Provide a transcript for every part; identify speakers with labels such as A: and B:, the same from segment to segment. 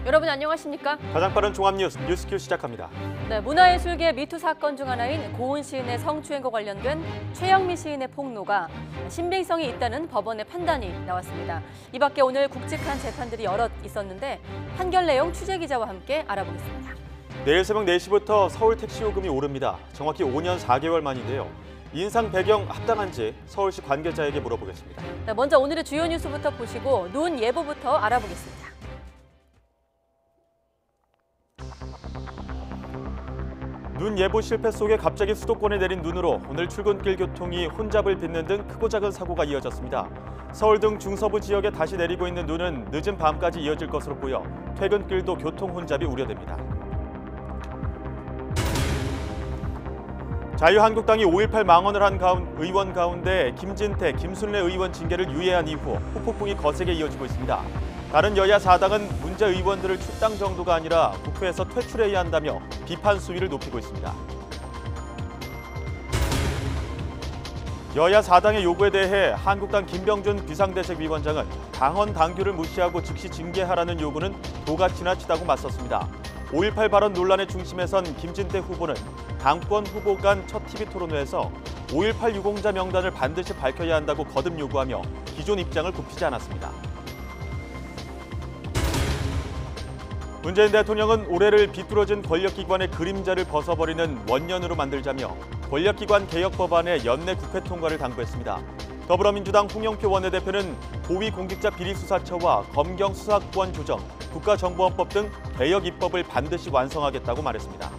A: 여러분 안녕하십니까?
B: 가장 빠른 종합 뉴스큐 시작합니다.
A: 네, 문화예술계 미투 사건 중 하나인 고은 시인의 성추행과 관련된 최영미 시인의 폭로가 신빙성이 있다는 법원의 판단이 나왔습니다. 이 밖에 오늘 굵직한 재판들이 여럿 있었는데 판결 내용 취재기자와 함께 알아보겠습니다.
B: 내일 새벽 4시부터 서울 택시 요금이 오릅니다. 정확히 5년 4개월 만인데요. 인상 배경 합당한지 서울시 관계자에게 물어보겠습니다.
A: 네, 먼저 오늘의 주요 뉴스부터 보시고 눈 예보부터 알아보겠습니다.
B: 눈 예보 실패 속에 갑자기 수도권에 내린 눈으로 오늘 출근길 교통이 혼잡을 빚는 등 크고 작은 사고가 이어졌습니다. 서울 등 중서부 지역에 다시 내리고 있는 눈은 늦은 밤까지 이어질 것으로 보여 퇴근길도 교통 혼잡이 우려됩니다. 자유한국당이 5.18 망언을 한 의원 가운데 김진태, 김순례 의원 징계를 유예한 이후 후폭풍이 거세게 이어지고 있습니다. 다른 여야 4당은 문제 의원들을 출당 정도가 아니라 국회에서 퇴출해야 한다며 비판 수위를 높이고 있습니다. 여야 4당의 요구에 대해 한국당 김병준 비상대책위원장은 당헌 당규를 무시하고 즉시 징계하라는 요구는 도가 지나치다고 맞섰습니다. 5.18 발언 논란의 중심에 선 김진태 후보는 당권 후보 간 첫 TV 토론회에서 5.18 유공자 명단을 반드시 밝혀야 한다고 거듭 요구하며 기존 입장을 굽히지 않았습니다. 문재인 대통령은 올해를 비뚤어진 권력기관의 그림자를 벗어버리는 원년으로 만들자며 권력기관 개혁 법안의 연내 국회 통과를 당부했습니다. 더불어민주당 홍영표 원내대표는 고위공직자 비리수사처와 검경수사권 조정, 국가정보원법 등 개혁 입법을 반드시 완성하겠다고 말했습니다.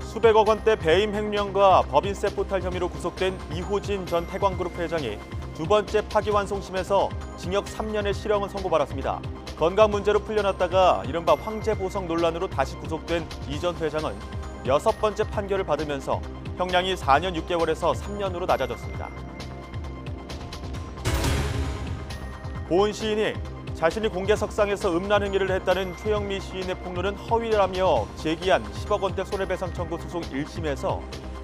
B: 수백억 원대 배임 횡령과 법인세 포탈 혐의로 구속된 이호진 전 태광그룹 회장이 두 번째 파기환송심에서 징역 3년의 실형을 선고받았습니다. 건강 문제로 풀려났다가 이른바 황제 보석 논란으로 다시 구속된 이 전 회장은 6번째 판결을 받으면서 형량이 4년 6개월에서 3년으로 낮아졌습니다. 고은 시인이 자신이 공개석상에서 음란 행위를 했다는 최영미 시인의 폭로는 허위라며 제기한 10억 원대 손해배상 청구 소송 1심에서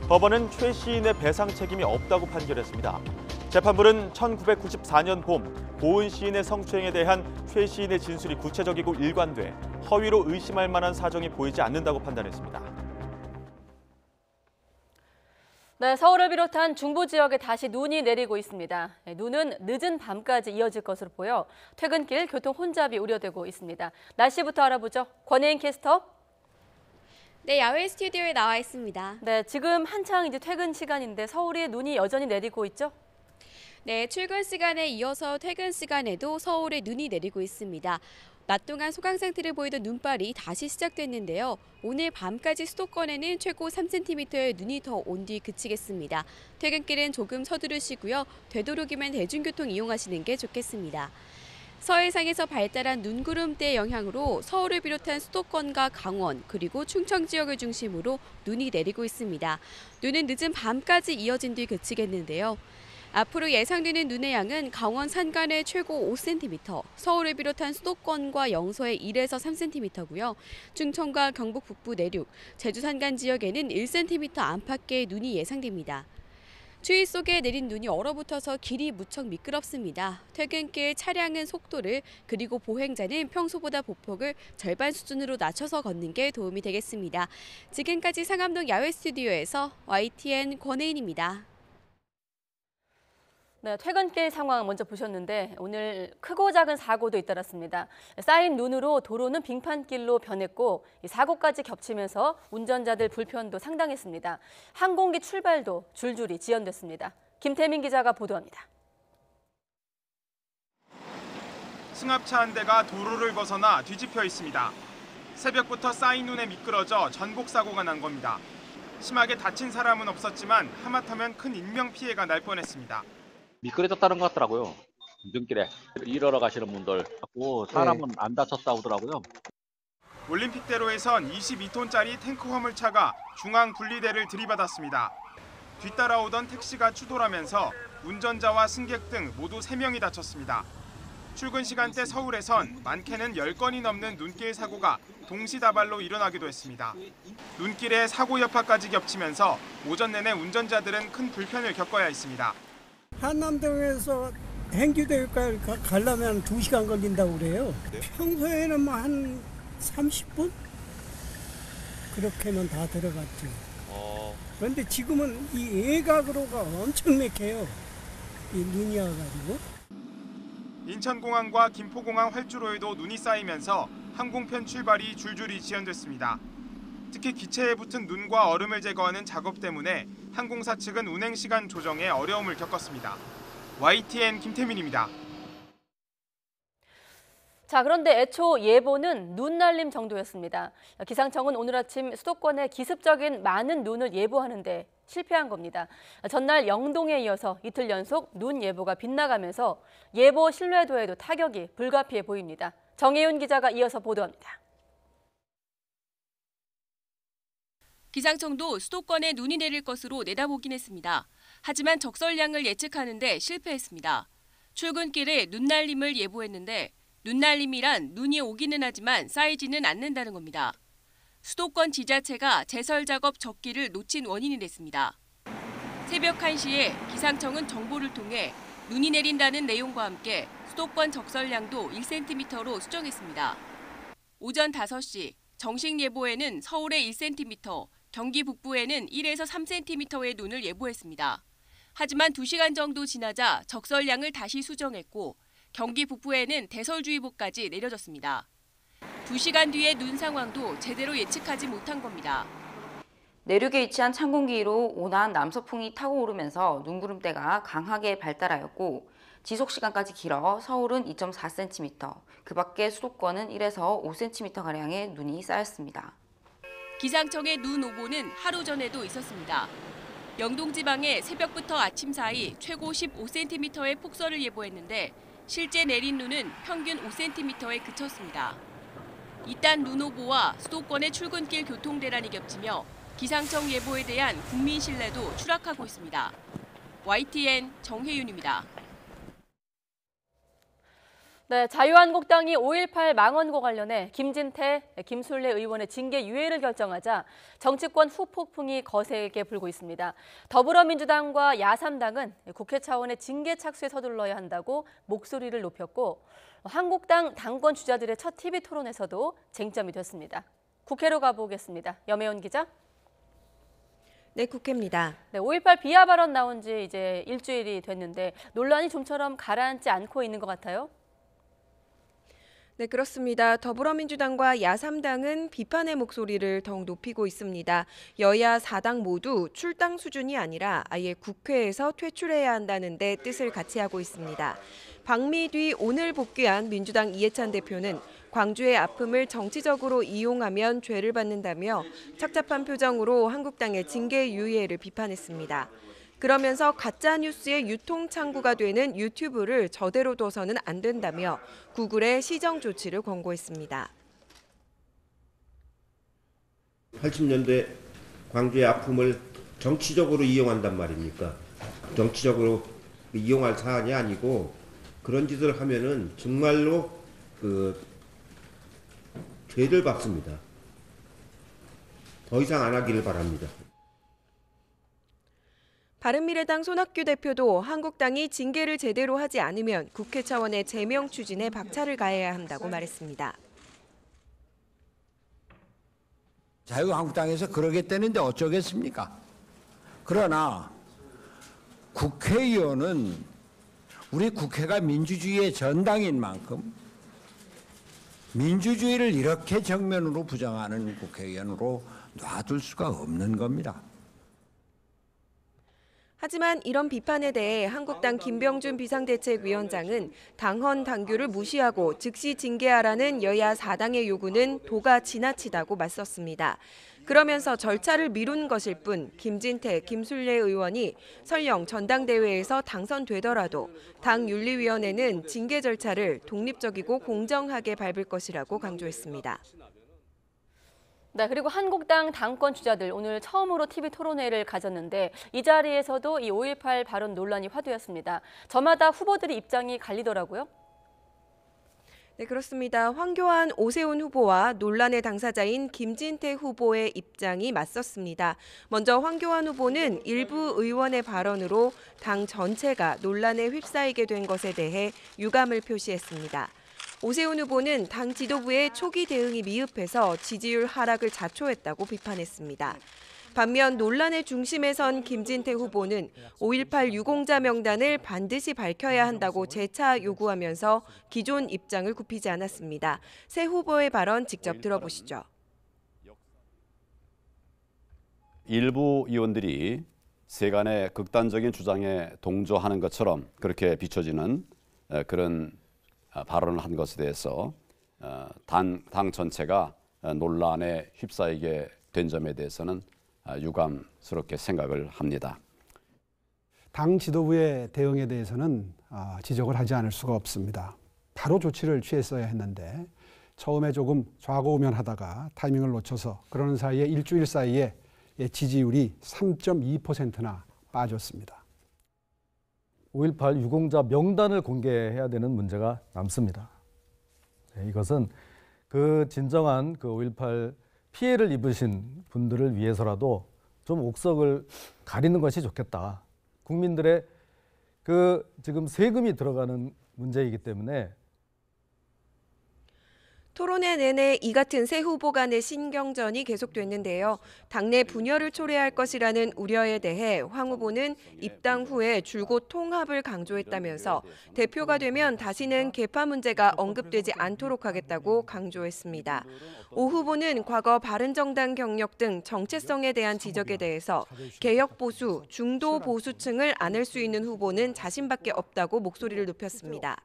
B: 법원은 최 시인의 배상 책임이 없다고 판결했습니다. 재판부는 1994년 봄 고은 시인의 성추행에 대한 최 시인의 진술이 구체적이고 일관돼 허위로 의심할 만한 사정이 보이지 않는다고 판단했습니다.
A: 네, 서울을 비롯한 중부 지역에 다시 눈이 내리고 있습니다. 눈은 늦은 밤까지 이어질 것으로 보여 퇴근길 교통 혼잡이 우려되고 있습니다. 날씨부터 알아보죠. 권혜인 캐스터.
C: 네, 야외 스튜디오에 나와 있습니다.
A: 네, 지금 한창 이제 퇴근 시간인데 서울에 눈이 여전히 내리고 있죠?
C: 네, 출근 시간에 이어서 퇴근 시간에도 서울에 눈이 내리고 있습니다. 낮 동안 소강 상태를 보이던 눈발이 다시 시작됐는데요. 오늘 밤까지 수도권에는 최고 3cm의 눈이 더 온 뒤 그치겠습니다. 퇴근길은 조금 서두르시고요. 되도록이면 대중교통 이용하시는 게 좋겠습니다. 서해상에서 발달한 눈구름대의 영향으로 서울을 비롯한 수도권과 강원 그리고 충청 지역을 중심으로 눈이 내리고 있습니다. 눈은 늦은 밤까지 이어진 뒤 그치겠는데요. 앞으로 예상되는 눈의 양은 강원 산간에 최고 5cm, 서울을 비롯한 수도권과 영서에 1에서 3cm고요. 충청과 경북 북부 내륙, 제주 산간 지역에는 1cm 안팎의 눈이 예상됩니다. 추위 속에 내린 눈이 얼어붙어서 길이 무척 미끄럽습니다. 퇴근길 차량은 속도를 그리고 보행자는 평소보다 보폭을 절반 수준으로 낮춰서 걷는 게 도움이 되겠습니다. 지금까지 상암동 야외 스튜디오에서 YTN 권혜인입니다.
A: 네, 퇴근길 상황 먼저 보셨는데 오늘 크고 작은 사고도 잇따랐습니다. 쌓인 눈으로 도로는 빙판길로 변했고 사고까지 겹치면서 운전자들 불편도 상당했습니다. 항공기 출발도 줄줄이 지연됐습니다. 김태민 기자가 보도합니다.
D: 승합차 한 대가 도로를 벗어나 뒤집혀 있습니다. 새벽부터 쌓인 눈에 미끄러져 전복 사고가 난 겁니다. 심하게 다친 사람은 없었지만 하마터면 큰 인명피해가 날 뻔했습니다.
E: 미끄러졌다는 것 같더라고요. 눈길에 일하러 가시는 분들 하고 사람은 안 다쳤다고 하더라고요.
D: 올림픽대로에선 22톤짜리 탱크 화물차가 중앙 분리대를 들이받았습니다. 뒤따라오던 택시가 추돌하면서 운전자와 승객 등 모두 3명이 다쳤습니다. 출근 시간대 서울에선 많게는 10건이 넘는 눈길 사고가 동시다발로 일어나기도 했습니다. 눈길에 사고 여파까지 겹치면서 오전 내내 운전자들은 큰 불편을 겪어야 했습니다.
F: 한남동에서 행주대교까지 가려면 2시간 걸린다고 그래요. 평소에는 뭐 한 30분? 그렇게는 다 들어갔죠. 그런데 지금은 이 외곽으로가 엄청 막혀요. 이 눈이 와가지고.
D: 인천공항과 김포공항 활주로에도 눈이 쌓이면서 항공편 출발이 줄줄이 지연됐습니다. 특히 기체에 붙은 눈과 얼음을 제거하는 작업 때문에 항공사 측은 운행 시간 조정에 어려움을 겪었습니다. YTN 김태민입니다.
A: 자, 그런데 애초 예보는 눈 날림 정도였습니다. 기상청은 오늘 아침 수도권에 기습적인 많은 눈을 예보하는데 실패한 겁니다. 전날 영동에 이어서 이틀 연속 눈 예보가 빗나가면서 예보 신뢰도에도 타격이 불가피해 보입니다. 정혜윤 기자가 이어서 보도합니다.
G: 기상청도 수도권에 눈이 내릴 것으로 내다보긴 했습니다. 하지만 적설량을 예측하는데 실패했습니다. 출근길에 눈 날림을 예보했는데 눈 날림이란 눈이 오기는 하지만 쌓이지는 않는다는 겁니다. 수도권 지자체가 제설 작업 적기를 놓친 원인이 됐습니다. 새벽 1시에 기상청은 정보를 통해 눈이 내린다는 내용과 함께 수도권 적설량도 1cm로 수정했습니다. 오전 5시 정식 예보에는 서울에 1cm, 경기 북부에는 1에서 3cm의 눈을 예보했습니다. 하지만 2시간 정도 지나자 적설량을 다시 수정했고 경기 북부에는 대설주의보까지 내려졌습니다. 2시간 뒤의 눈 상황도 제대로 예측하지 못한 겁니다.
H: 내륙에 위치한 찬 공기로 온화한 남서풍이 타고 오르면서 눈구름대가 강하게 발달하였고 지속시간까지 길어 서울은 2.4cm, 그 밖에 수도권은 1에서 5cm가량의 눈이 쌓였습니다.
G: 기상청의 눈 오보는 하루 전에도 있었습니다. 영동 지방에 새벽부터 아침 사이 최고 15cm의 폭설을 예보했는데 실제 내린 눈은 평균 5cm에 그쳤습니다. 이딴 눈 오보와 수도권의 출근길 교통 대란이 겹치며 기상청 예보에 대한 국민 신뢰도 추락하고 있습니다. YTN 정혜윤입니다.
A: 네, 자유한국당이 5.18 망언과 관련해 김진태, 김술래 의원의 징계 유예를 결정하자 정치권 후폭풍이 거세게 불고 있습니다. 더불어민주당과 야3당은 국회 차원의 징계 착수에 서둘러야 한다고 목소리를 높였고 한국당 당권 주자들의 첫 TV 토론에서도 쟁점이 됐습니다. 국회로 가보겠습니다. 염혜원 기자.
I: 네, 국회입니다.
A: 네, 5.18 비하 발언 나온 지 이제 일주일이 됐는데 논란이 좀처럼 가라앉지 않고 있는 것 같아요.
I: 네, 그렇습니다. 더불어민주당과 야3당은 비판의 목소리를 더욱 높이고 있습니다. 여야 4당 모두 출당 수준이 아니라 아예 국회에서 퇴출해야 한다는 데 뜻을 같이 하고 있습니다. 방미 뒤 오늘 복귀한 민주당 이해찬 대표는 광주의 아픔을 정치적으로 이용하면 죄를 받는다며 착잡한 표정으로 한국당의 징계 유예를 비판했습니다. 그러면서 가짜뉴스의 유통 창구가 되는 유튜브를 저대로 둬서는 안 된다며 구글에 시정 조치를 권고했습니다.
J: 80년대 광주의 아픔을 정치적으로 이용한단 말입니까? 정치적으로 이용할 사안이 아니고 그런 짓을 하면은 정말로 죄를 받습니다. 더 이상 안 하기를 바랍니다.
I: 바른미래당 손학규 대표도 한국당이 징계를 제대로 하지 않으면 국회 차원의 제명 추진에 박차를 가해야 한다고 말했습니다.
K: 자유한국당에서 그러겠다는데 어쩌겠습니까? 그러나 국회의원은 우리 국회가 민주주의의 전당인 만큼 민주주의를 이렇게 정면으로 부정하는 국회의원으로 놔둘 수가 없는 겁니다.
I: 하지만 이런 비판에 대해 한국당 김병준 비상대책위원장은 당헌 당규를 무시하고 즉시 징계하라는 여야 4당의 요구는 도가 지나치다고 맞섰습니다. 그러면서 절차를 미룬 것일 뿐 김진태, 김술래 의원이 설령 전당대회에서 당선되더라도 당 윤리위원회는 징계 절차를 독립적이고 공정하게 밟을 것이라고 강조했습니다.
A: 네, 그리고 한국당 당권 주자들 오늘 처음으로 TV 토론회를 가졌는데 이 자리에서도 이 5.18 발언 논란이 화두였습니다. 저마다 후보들의 입장이 갈리더라고요.
I: 네, 그렇습니다. 황교안, 오세훈 후보와 논란의 당사자인 김진태 후보의 입장이 맞섰습니다. 먼저 황교안 후보는 일부 의원의 발언으로 당 전체가 논란에 휩싸이게 된 것에 대해 유감을 표시했습니다. 오세훈 후보는 당 지도부의 초기 대응이 미흡해서 지지율 하락을 자초했다고 비판했습니다. 반면 논란의 중심에 선 김진태 후보는 5.18 유공자 명단을 반드시 밝혀야 한다고 재차 요구하면서 기존 입장을 굽히지 않았습니다. 새 후보의 발언 직접 들어보시죠.
L: 일부 의원들이 세간의 극단적인 주장에 동조하는 것처럼 그렇게 비춰지는 그런 발언을 한 것에 대해서 당 전체가 논란에 휩싸이게 된 점에 대해서는 유감스럽게 생각을 합니다.
M: 당 지도부의 대응에 대해서는 지적을 하지 않을 수가 없습니다. 바로 조치를 취했어야 했는데 처음에 조금 좌고우면하다가 타이밍을 놓쳐서 그러는 사이에 일주일 사이에 지지율이 3.2%나 빠졌습니다.
N: 5.18 유공자 명단을 공개해야 되는 문제가 남습니다. 이것은 그 진정한 5.18 피해를 입으신 분들을 위해서라도 좀 옥석을 가리는 것이 좋겠다. 국민들의 지금 세금이 들어가는 문제이기 때문에
I: 토론회 내내 이 같은 새 후보 간의 신경전이 계속됐는데요. 당내 분열을 초래할 것이라는 우려에 대해 황 후보는 입당 후에 줄곧 통합을 강조했다면서 대표가 되면 다시는 계파 문제가 언급되지 않도록 하겠다고 강조했습니다. 오 후보는 과거 바른정당 경력 등 정체성에 대한 지적에 대해서 개혁 보수, 중도 보수층을 안을 수 있는 후보는 자신밖에 없다고 목소리를 높였습니다.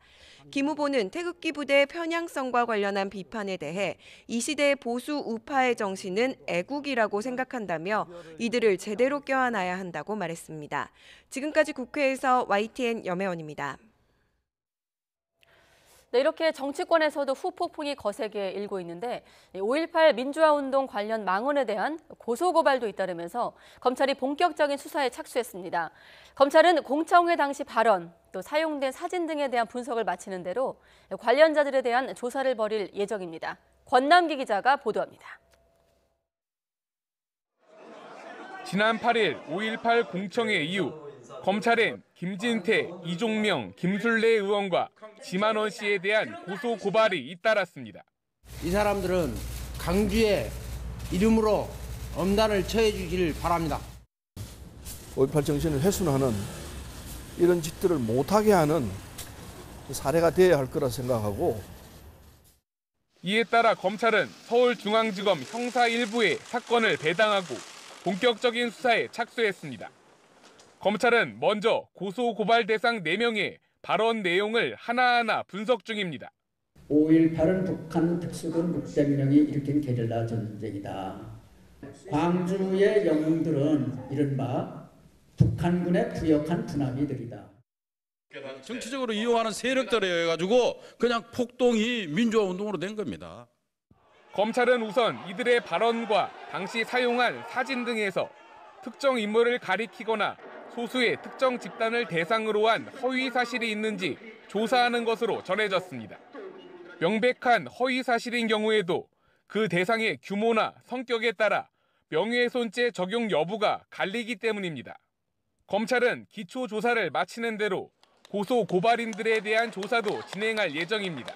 I: 김 후보는 태극기 부대 편향성과 관련한 비판에 대해 이 시대 보수 우파의 정신은 애국이라고 생각한다며 이들을 제대로 껴안아야 한다고 말했습니다. 지금까지 국회에서 YTN 염혜원입니다.
A: 네, 이렇게 정치권에서도 후폭풍이 거세게 일고 있는데 5.18 민주화운동 관련 망언에 대한 고소고발도 잇따르면서 검찰이 본격적인 수사에 착수했습니다. 검찰은 공청회 당시 발언, 또 사용된 사진 등에 대한 분석을 마치는 대로 관련자들에 대한 조사를 벌일 예정입니다. 권남기 기자가 보도합니다.
O: 지난 8일 5.18 공청회 이후 검찰은 김진태, 이종명, 김술래 의원과 지만원 씨에 대한 고소 고발이 잇따랐습니다.
P: 이 사람들은 강주의 이름으로 엄단을 처해 주길 바랍니다.
Q: 5.18 정신을 훼손하는 이런 짓들을 못하게 하는 사례가 되어야 할 거라 생각하고
O: 이에 따라 검찰은 서울중앙지검 형사 1부에 사건을 배당하고 본격적인 수사에 착수했습니다. 검찰은 먼저 고소 고발 대상 4명의 발언 내용을 하나하나 분석 중입니다.
R: 5.18은 북한 특수군 600명이 일으킨 게릴라 전쟁이다. 광주의 영웅들은 이른바 북한군의 부역한 분화기들이다.
S: 정치적으로 이용하는 세력들에 가지고 그냥 폭동이 민주화 운동으로 된 겁니다.
O: 검찰은 우선 이들의 발언과 당시 사용한 사진 등에서 특정 인물을 가리키거나 소수의 특정 집단을 대상으로 한 허위 사실이 있는지 조사하는 것으로 전해졌습니다. 명백한 허위 사실인 경우에도 그 대상의 규모나 성격에 따라 명예훼손죄 적용 여부가 갈리기 때문입니다. 검찰은 기초 조사를 마치는 대로 고소 고발인들에 대한 조사도 진행할 예정입니다.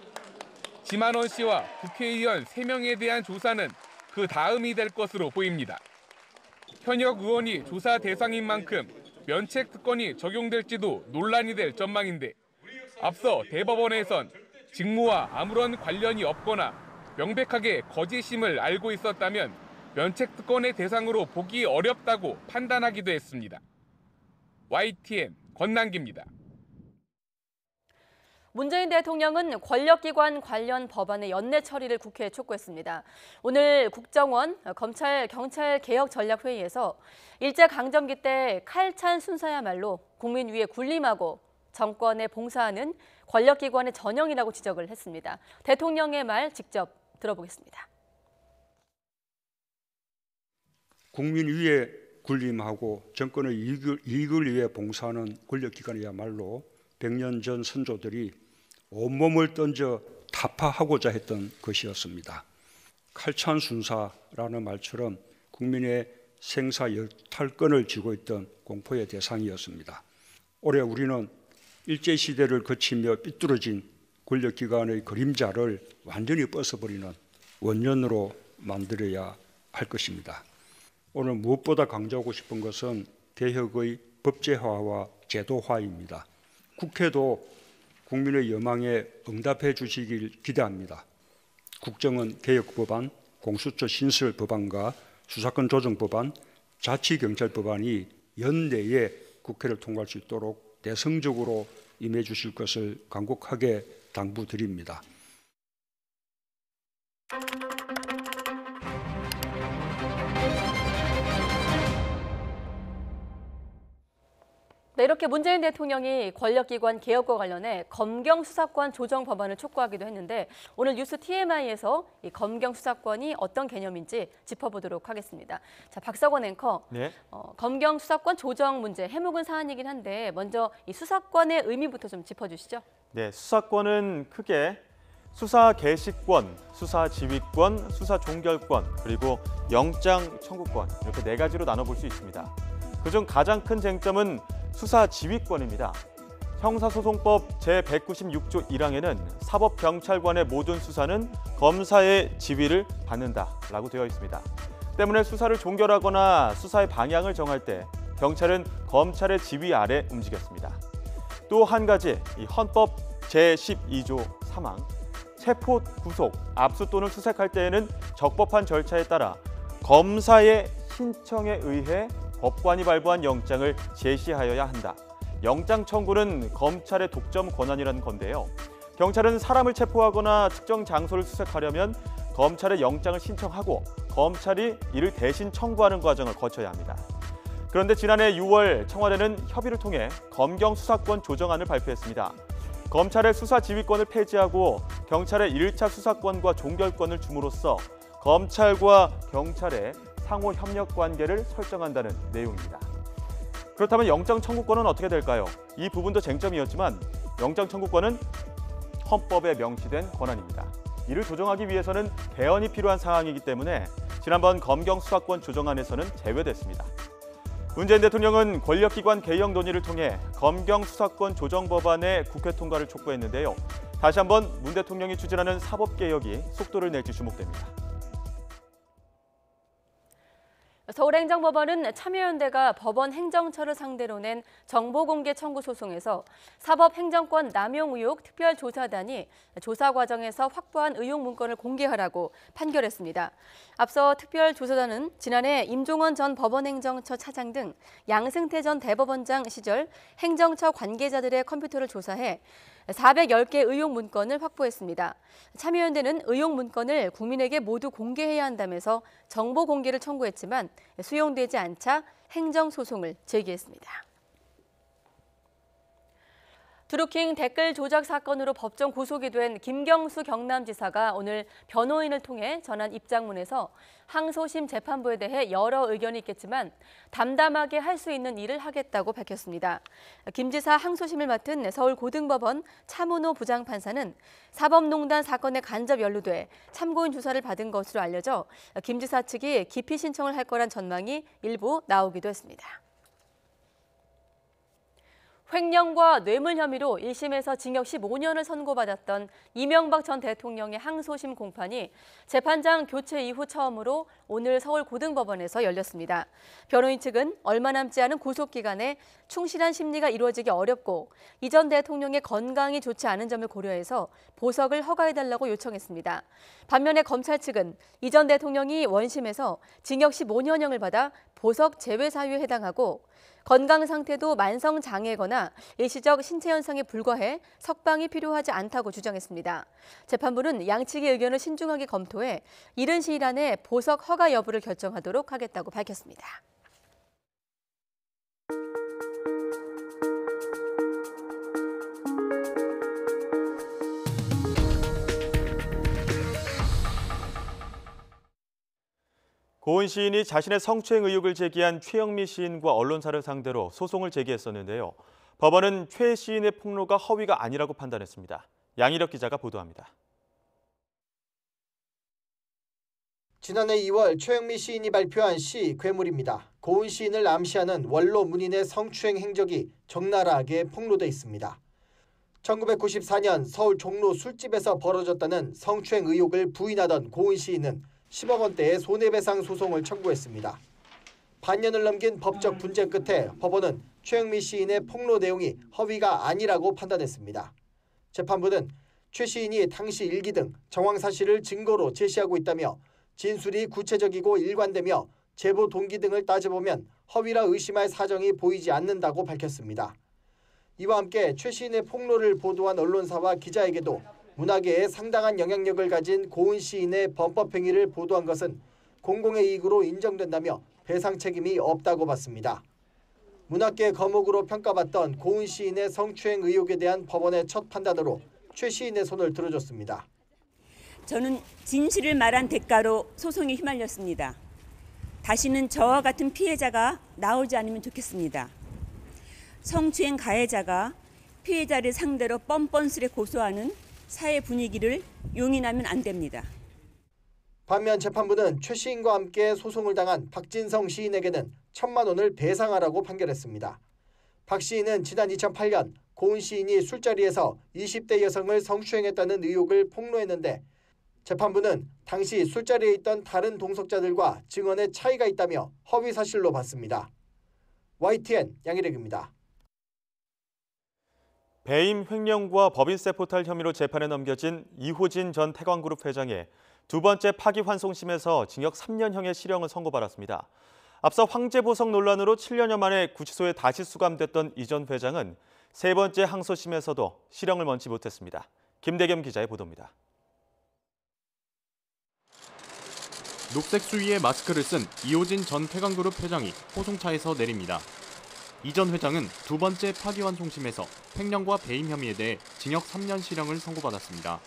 O: 지만원 씨와 국회의원 3명에 대한 조사는 그 다음이 될 것으로 보입니다. 현역 의원이 조사 대상인 만큼 면책 특권이 적용될지도 논란이 될 전망인데 앞서 대법원에선 직무와 아무런 관련이 없거나 명백하게 거짓임을 알고 있었다면 면책 특권의 대상으로 보기 어렵다고 판단하기도 했습니다. YTN 권남기입니다.
A: 문재인 대통령은 권력기관 관련 법안의 연내 처리를 국회에 촉구했습니다. 오늘 국정원, 검찰, 경찰 개혁 전략회의에서 일제강점기 때 칼찬 순사야말로 국민 위에 군림하고 정권에 봉사하는 권력기관의 전형이라고 지적을 했습니다. 대통령의 말 직접 들어보겠습니다.
T: 국민 위에 군림하고 정권의 이익을 위해 봉사하는 권력기관이야말로 100년 전 선조들이 온몸을 던져 타파하고자 했던 것이었습니다. 칼찬순사라는 말처럼 국민의 생사 여탈권을 쥐고 있던 공포의 대상이었습니다. 올해 우리는 일제시대를 거치며 삐뚤어진 권력기관의 그림자를 완전히 벗어버리는 원년으로 만들어야 할 것입니다. 오늘 무엇보다 강조하고 싶은 것은 개혁의 법제화와 제도화입니다. 국회도 국민의 여망에 응답해 주시길 기대합니다. 국정은 개혁법안, 공수처 신설법안과 수사권 조정법안, 자치경찰법안이 연내에 국회를 통과할 수 있도록 대성적으로 임해 주실 것을 간곡하게 당부드립니다.
A: 네, 이렇게 문재인 대통령이 권력기관 개혁과 관련해 검경수사권 조정 법안을 촉구하기도 했는데 오늘 뉴스 TMI에서 이 검경수사권이 어떤 개념인지 짚어보도록 하겠습니다. 자, 박석원 앵커,
B: 네.
A: 검경수사권 조정 문제 해묵은 사안이긴 한데 먼저 이 수사권의 의미부터 좀 짚어주시죠.
B: 네, 수사권은 크게 수사 개시권, 수사 지휘권, 수사 종결권, 그리고 영장 청구권 이렇게 네 가지로 나눠볼 수 있습니다. 그중 가장 큰 쟁점은 수사 지휘권입니다. 형사소송법 제196조 1항에는 사법경찰관의 모든 수사는 검사의 지휘를 받는다라고 되어 있습니다. 때문에 수사를 종결하거나 수사의 방향을 정할 때 경찰은 검찰의 지휘 아래 움직였습니다. 또 한 가지, 이 헌법 제12조 3항 체포, 구속, 압수 또는 수색할 때에는 적법한 절차에 따라 검사의 신청에 의해 법관이 발부한 영장을 제시하여야 한다. 영장 청구는 검찰의 독점 권한이라는 건데요. 경찰은 사람을 체포하거나 특정 장소를 수색하려면 검찰에 영장을 신청하고 검찰이 이를 대신 청구하는 과정을 거쳐야 합니다. 그런데 지난해 6월 청와대는 협의를 통해 검경 수사권 조정안을 발표했습니다. 검찰의 수사 지휘권을 폐지하고 경찰의 1차 수사권과 종결권을 줌으로써 검찰과 경찰의 상호 협력 관계를 설정한다는 내용입니다. 그렇다면 영장 청구권은 어떻게 될까요? 이 부분도 쟁점이었지만 영장 청구권은 헌법에 명시된 권한입니다. 이를 조정하기 위해서는 개헌이 필요한 사항이기 때문에 지난번 검경 수사권 조정안에서는 제외됐습니다. 문재인 대통령은 권력기관 개혁 논의를 통해 검경 수사권 조정 법안의 국회 통과를 촉구했는데요. 다시 한번 문 대통령이 추진하는 사법개혁이 속도를 낼지 주목됩니다.
A: 서울행정법원은 참여연대가 법원 행정처를 상대로 낸 정보공개 청구 소송에서 사법행정권 남용 의혹 특별조사단이 조사 과정에서 확보한 의혹 문건을 공개하라고 판결했습니다. 앞서 특별조사단은 지난해 임종원 전 법원행정처 차장 등 양승태 전 대법원장 시절 행정처 관계자들의 컴퓨터를 조사해 410개 의혹 문건을 확보했습니다. 참여연대는 의혹 문건을 국민에게 모두 공개해야 한다면서 정보 공개를 청구했지만 수용되지 않자 행정소송을 제기했습니다. 드루킹 댓글 조작 사건으로 법정 구속이 된 김경수 경남지사가 오늘 변호인을 통해 전한 입장문에서 항소심 재판부에 대해 여러 의견이 있겠지만 담담하게 할 수 있는 일을 하겠다고 밝혔습니다. 김 지사 항소심을 맡은 서울고등법원 차문호 부장판사는 사법농단 사건에 간접 연루돼 참고인 조사를 받은 것으로 알려져 김 지사 측이 기피 신청을 할 거란 전망이 일부 나오기도 했습니다. 횡령과 뇌물 혐의로 1심에서 징역 15년을 선고받았던 이명박 전 대통령의 항소심 공판이 재판장 교체 이후 처음으로 오늘 서울고등법원에서 열렸습니다. 변호인 측은 얼마 남지 않은 구속기간에 충실한 심리가 이루어지기 어렵고 이 전 대통령의 건강이 좋지 않은 점을 고려해서 보석을 허가해달라고 요청했습니다. 반면에 검찰 측은 이 전 대통령이 원심에서 징역 15년형을 받아 보석 제외 사유에 해당하고 건강 상태도 만성 장애거나 일시적 신체 현상에 불과해 석방이 필요하지 않다고 주장했습니다. 재판부는 양측의 의견을 신중하게 검토해 이른 시일 안에 보석 허가 여부를 결정하도록 하겠다고 밝혔습니다.
B: 고은 시인이 자신의 성추행 의혹을 제기한 최영미 시인과 언론사를 상대로 소송을 제기했었는데요. 법원은 최 시인의 폭로가 허위가 아니라고 판단했습니다. 양희력 기자가 보도합니다.
U: 지난해 2월 최영미 시인이 발표한 시 괴물입니다. 고은 시인을 암시하는 원로 문인의 성추행 행적이 적나라하게 폭로돼 있습니다. 1994년 서울 종로 술집에서 벌어졌다는 성추행 의혹을 부인하던 고은 시인은 10억 원대의 손해배상 소송을 청구했습니다. 반년을 넘긴 법적 분쟁 끝에 법원은 최영미 시인의 폭로 내용이 허위가 아니라고 판단했습니다. 재판부는 최 시인이 당시 일기 등 정황 사실을 증거로 제시하고 있다며 진술이 구체적이고 일관되며 제보 동기 등을 따져보면 허위라 의심할 사정이 보이지 않는다고 밝혔습니다. 이와 함께 최 시인의 폭로를 보도한 언론사와 기자에게도 문화계에 상당한 영향력을 가진 고은 시인의 범법 행위를 보도한 것은 공공의 이익으로 인정된다며 배상 책임이 없다고 봤습니다. 문학계 거목으로 평가받던 고은 시인의 성추행 의혹에 대한 법원의 첫 판단으로 최 시인의 손을 들어줬습니다.
V: 저는 진실을 말한 대가로 소송에 휘말렸습니다. 다시는 저와 같은 피해자가 나오지 않으면 좋겠습니다. 성추행 가해자가 피해자를 상대로 뻔뻔스레 고소하는 사회 분위기를 용인하면 안 됩니다.
U: 반면 재판부는 최 시인과 함께 소송을 당한 박진성 시인에게는 1,000만 원을 배상하라고 판결했습니다. 박 시인은 지난 2008년 고은 시인이 술자리에서 20대 여성을 성추행했다는 의혹을 폭로했는데 재판부는 당시 술자리에 있던 다른 동석자들과 증언에 차이가 있다며 허위 사실로 봤습니다. YTN 양희렉입니다.
B: 배임 횡령과 법인세 포탈 혐의로 재판에 넘겨진 이호진 전 태광그룹 회장의 두 번째 파기환송심에서 징역 3년형의 실형을 선고받았습니다. 앞서 황제보석 논란으로 7년여 만에 구치소에 다시 수감됐던 이 전 회장은 세 번째 항소심에서도 실형을 면치 못했습니다. 김대겸 기자의 보도입니다.
W: 녹색 수의에 마스크를 쓴 이호진 전 태광그룹 회장이 호송차에서 내립니다. 이 전 회장은 두 번째 파기환송심에서 횡령과 배임 혐의에 대해 징역 3년 실형을 선고받았습니다.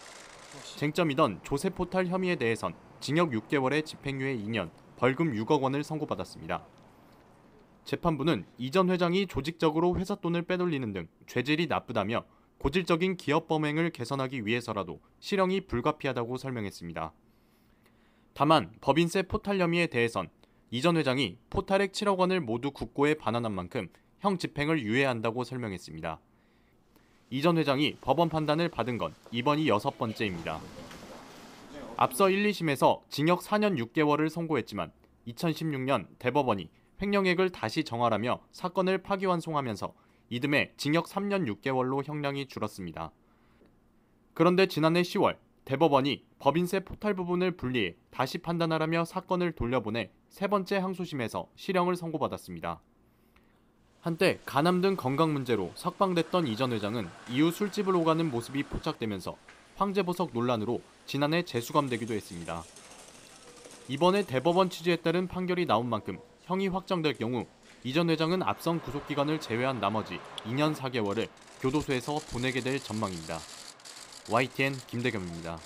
W: 쟁점이던 조세 포탈 혐의에 대해선 징역 6개월에 집행유예 2년, 벌금 6억 원을 선고받았습니다. 재판부는 이 전 회장이 조직적으로 회사 돈을 빼돌리는 등 죄질이 나쁘다며 고질적인 기업 범행을 개선하기 위해서라도 실형이 불가피하다고 설명했습니다. 다만 법인세 포탈 혐의에 대해선 이 전 회장이 포탈액 7억 원을 모두 국고에 반환한 만큼 형 집행을 유예한다고 설명했습니다. 이 전 회장이 법원 판단을 받은 건 이번이 6번째입니다. 앞서 1, 2심에서 징역 4년 6개월을 선고했지만 2016년 대법원이 횡령액을 다시 정하라며 사건을 파기환송하면서 이듬해 징역 3년 6개월로 형량이 줄었습니다. 그런데 지난해 10월 대법원이 법인세 포탈 부분을 분리해 다시 판단하라며 사건을 돌려보내 세 번째 항소심에서 실형을 선고받았습니다. 한때 간암 등 건강 문제로 석방됐던 이 전 회장은 이후 술집을 오가는 모습이 포착되면서 황제보석 논란으로 지난해 재수감되기도 했습니다. 이번에 대법원 취지에 따른 판결이 나온 만큼 형이 확정될 경우 이 전 회장은 앞선 구속기간을 제외한 나머지 2년 4개월을 교도소에서 보내게 될 전망입니다. YTN 김대겸입니다.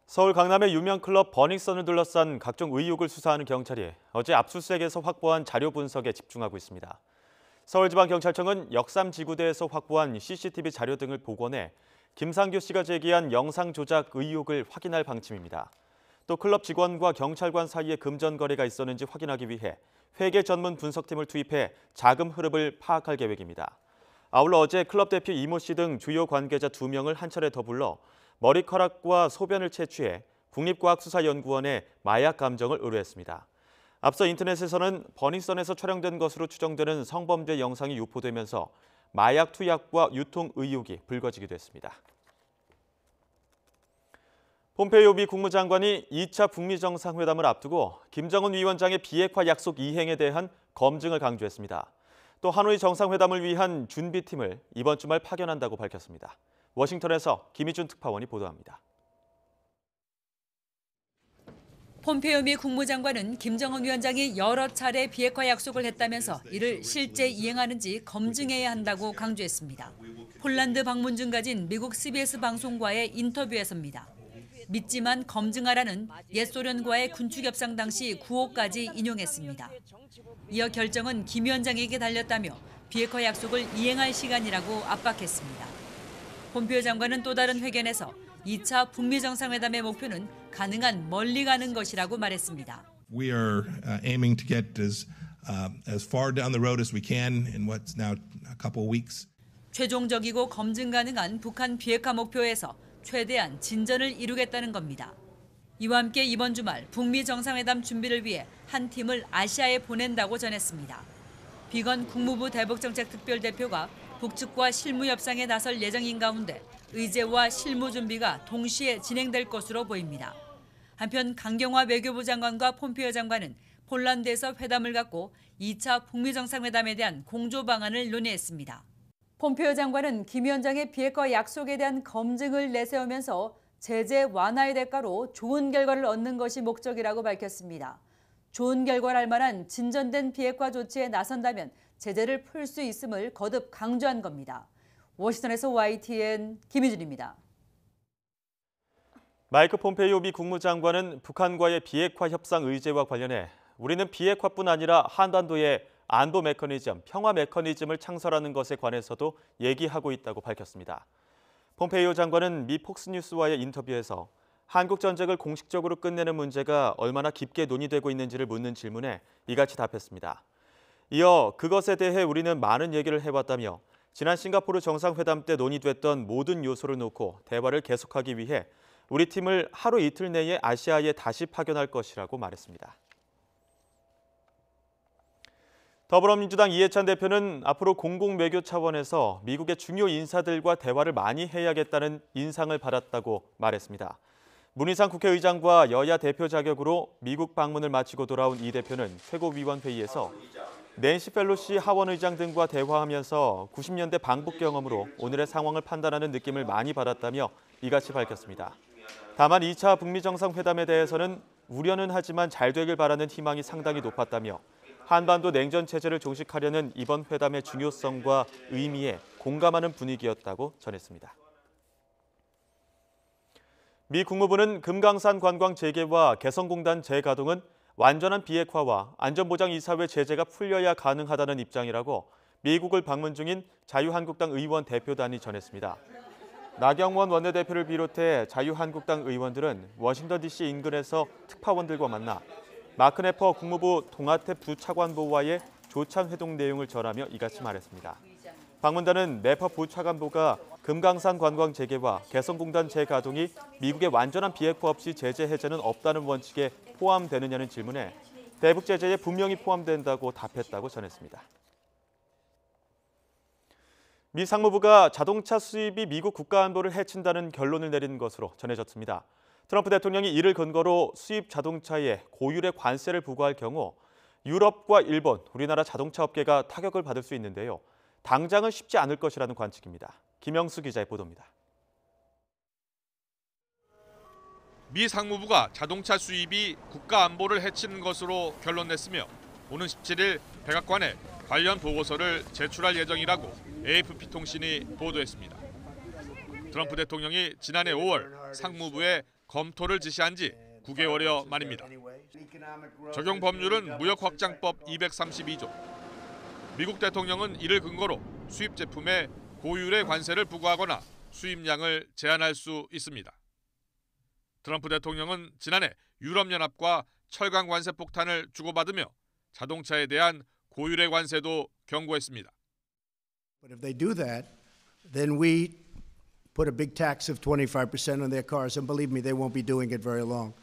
B: 서울 강남의 유명 클럽 버닝썬을 둘러싼 각종 의혹을 수사하는 경찰이 어제 압수수색에서 확보한 자료 분석에 집중하고 있습니다. 서울지방경찰청은 역삼지구대에서 확보한 CCTV 자료 등을 복원해 김상규 씨가 제기한 영상 조작 의혹을 확인할 방침입니다. 또 클럽 직원과 경찰관 사이에 금전 거래가 있었는지 확인하기 위해 회계 전문 분석팀을 투입해 자금 흐름을 파악할 계획입니다. 아울러 어제 클럽 대표 이모 씨 등 주요 관계자 2명을 한 차례 더 불러 머리카락과 소변을 채취해 국립과학수사연구원에 마약 감정을 의뢰했습니다. 앞서 인터넷에서는 버닝썬에서 촬영된 것으로 추정되는 성범죄 영상이 유포되면서 마약 투약과 유통 의혹이 불거지기도 했습니다. 폼페이오 미 국무장관이 2차 북미 정상회담을 앞두고 김정은 위원장의 비핵화 약속 이행에 대한 검증을 강조했습니다. 또 하노이 정상회담을 위한 준비팀을 이번 주말 파견한다고 밝혔습니다. 워싱턴에서 김희준 특파원이 보도합니다.
X: 폼페이오 미 국무장관은 김정은 위원장이 여러 차례 비핵화 약속을 했다면서 이를 실제 이행하는지 검증해야 한다고 강조했습니다. 폴란드 방문 중 가진 미국 CBS 방송과의 인터뷰에서입니다. 믿지만 검증하라는 옛 소련과의 군축 협상 당시 구호까지 인용했습니다. 이어 결정은 김 위원장에게 달렸다며 비핵화 약속을 이행할 시간이라고 압박했습니다. 폼페이오 장관은 또 다른 회견에서 2차 북미 정상회담의 목표는 가능한 멀리 가는 것이라고 말했습니다.
C: We are aiming to get as far down the road as we can in what's now a couple of weeks.
X: 최종적이고 검증 가능한 북한 비핵화 목표에서 최대한 진전을 이루겠다는 겁니다. 이와 함께 이번 주말 북미 정상회담 준비를 위해 한 팀을 아시아에 보낸다고 전했습니다. 비건 국무부 대북정책특별대표가 북측과 실무 협상에 나설 예정인 가운데 의제와 실무 준비가 동시에 진행될 것으로 보입니다. 한편 강경화 외교부 장관과 폼페이오 장관은 폴란드에서 회담을 갖고 2차 북미 정상회담에 대한 공조 방안을 논의했습니다. 폼페이오 장관은 김 위원장의 비핵화 약속에 대한 검증을 내세우면서 제재 완화의 대가로 좋은 결과를 얻는 것이 목적이라고 밝혔습니다. 좋은 결과를 만한 진전된 비핵화 조치에 나선다면 제재를 풀 수 있음을 거듭 강조한 겁니다. 워싱턴에서 YTN 김희준입니다.
B: 마이크 폼페이오 미 국무장관은 북한과의 비핵화 협상 의제와 관련해 우리는 비핵화뿐 아니라 한반도의 안보 메커니즘, 평화 메커니즘을 창설하는 것에 관해서도 얘기하고 있다고 밝혔습니다. 폼페이오 장관은 미 폭스뉴스와의 인터뷰에서 한국 전쟁을 공식적으로 끝내는 문제가 얼마나 깊게 논의되고 있는지를 묻는 질문에 이같이 답했습니다. 이어 그것에 대해 우리는 많은 얘기를 해왔다며 지난 싱가포르 정상회담 때 논의됐던 모든 요소를 놓고 대화를 계속하기 위해 우리 팀을 하루 이틀 내에 아시아에 다시 파견할 것이라고 말했습니다. 더불어민주당 이해찬 대표는 앞으로 공공외교 차원에서 미국의 중요 인사들과 대화를 많이 해야겠다는 인상을 받았다고 말했습니다. 문희상 국회의장과 여야 대표 자격으로 미국 방문을 마치고 돌아온 이 대표는 최고위원회의에서 낸시 펠로시 하원의장 등과 대화하면서 90년대 방북 경험으로 오늘의 상황을 판단하는 느낌을 많이 받았다며 이같이 밝혔습니다. 다만 2차 북미 정상회담에 대해서는 우려는 하지만 잘 되길 바라는 희망이 상당히 높았다며 한반도 냉전 체제를 종식하려는 이번 회담의 중요성과 의미에 공감하는 분위기였다고 전했습니다. 미 국무부는 금강산 관광 재개와 개성공단 재가동은 완전한 비핵화와 안전보장이사회 제재가 풀려야 가능하다는 입장이라고 미국을 방문 중인 자유한국당 의원 대표단이 전했습니다. 나경원 원내대표를 비롯해 자유한국당 의원들은 워싱턴 DC 인근에서 특파원들과 만나 마크 네퍼 국무부 동아태 부차관보와의 조찬 회동 내용을 전하며 이같이 말했습니다. 방문단은 네퍼 부차관보가 금강산 관광 재개와 개성공단 재가동이 미국의 완전한 비핵화 없이 제재 해제는 없다는 원칙에 포함되느냐는 질문에 대북 제재에 분명히 포함된다고 답했다고 전했습니다. 미 상무부가 자동차 수입이 미국 국가안보를 해친다는 결론을 내린 것으로 전해졌습니다. 트럼프 대통령이 이를 근거로 수입 자동차에 고율의 관세를 부과할 경우 유럽과 일본, 우리나라 자동차 업계가 타격을 받을 수 있는데요. 당장은 쉽지 않을 것이라는 관측입니다. 김영수 기자의 보도입니다.
D: 미 상무부가 자동차 수입이 국가 안보를 해치는 것으로 결론냈으며 오는 17일 백악관에 관련 보고서를 제출할 예정이라고 AFP 통신이 보도했습니다. 트럼프 대통령이 지난해 5월 상무부에 검토를 지시한 지 9개월여 만입니다. 적용 법률은 무역확장법 232조. 미국 대통령은 이를 근거로 수입 제품에 고율의 관세를 부과하거나 수입량을 제한할 수 있습니다. 트럼프 대통령은 지난해 유럽연합과 철강 관세 폭탄을 주고받으며 자동차에 대한 고율의 관세도 경고했습니다.
E: But if they do that, then we put a big tax of 25% on their cars, and believe me, they won't be doing it very long.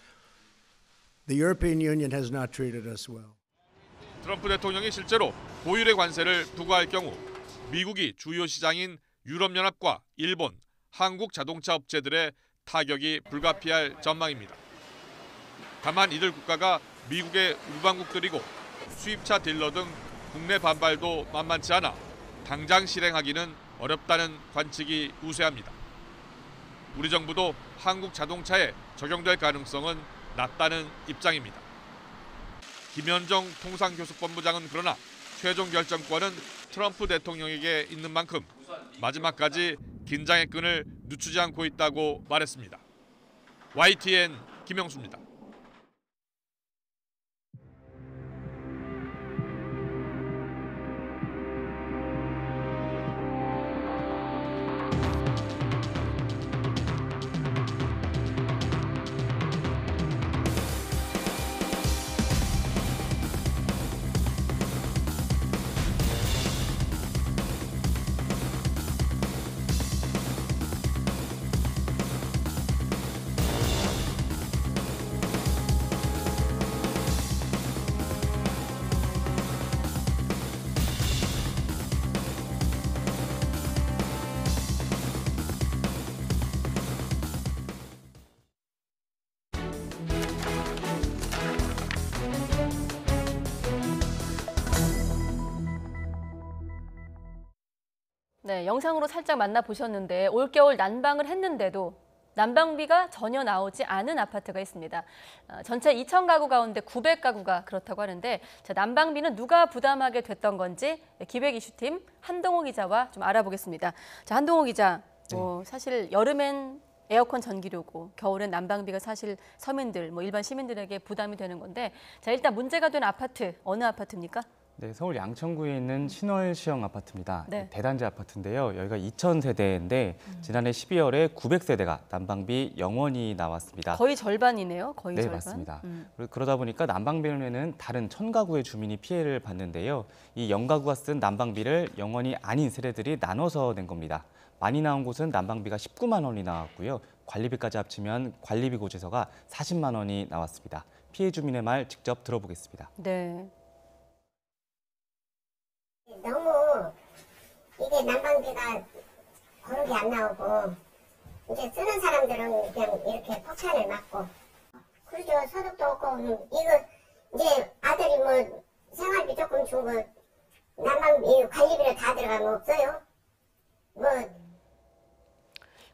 E: The European Union has not treated us well.
D: 트럼프 대통령이 실제로 고율의 관세를 부과할 경우 미국이 주요 시장인 유럽연합과 일본, 한국 자동차 업체들의 타격이 불가피할 전망입니다. 다만 이들 국가가 미국의 우방국들이고 수입차 딜러 등 국내 반발도 만만치 않아 당장 실행하기는 어렵다는 관측이 우세합니다. 우리 정부도 한국 자동차에 적용될 가능성은 낮다는 입장입니다. 김현정 통상교섭본부장은 그러나 최종 결정권은 트럼프 대통령에게 있는 만큼 마지막까지 긴장의 끈을 늦추지 않고 있다고 말했습니다. YTN 김영수입니다.
A: 네, 영상으로 살짝 만나보셨는데 올겨울 난방을 했는데도 난방비가 전혀 나오지 않은 아파트가 있습니다. 전체 2,000가구 가운데 900가구가 그렇다고 하는데 자, 난방비는 누가 부담하게 됐던 건지 기획 이슈팀 한동호 기자와 좀 알아보겠습니다. 자, 한동호 기자, 사실 여름엔 에어컨 전기료고 겨울엔 난방비가 사실 서민들, 일반 시민들에게 부담이 되는 건데 자, 일단 문제가 된 아파트, 어느 아파트입니까?
F: 네, 서울 양천구에 있는 신월시형 아파트입니다.
A: 네.
F: 대단지 아파트인데요. 여기가 2,000세대인데 지난해 12월에 900세대가 난방비 0원이 나왔습니다.
A: 거의 절반이네요. 거의
F: 네,
A: 절반.
F: 맞습니다. 그러다 보니까 난방비로는 다른 1,000가구의 주민이 피해를 봤는데요. 이 0가구가 쓴 난방비를 0원이 아닌 세대들이 나눠서 낸 겁니다. 많이 나온 곳은 난방비가 19만 원이 나왔고요. 관리비까지 합치면 관리비 고지서가 40만 원이 나왔습니다. 피해 주민의 말 직접 들어보겠습니다.
A: 네.
G: 너무 이게 난방비가 고르게 안 나오고 이제 쓰는 사람들은 그냥 이렇게 폭탄을 맞고 그러죠. 소득도 없고 이거 이제 아들이 뭐 생활비 조금 주고 난방비 관리비로 다 들어가면 없어요. 뭐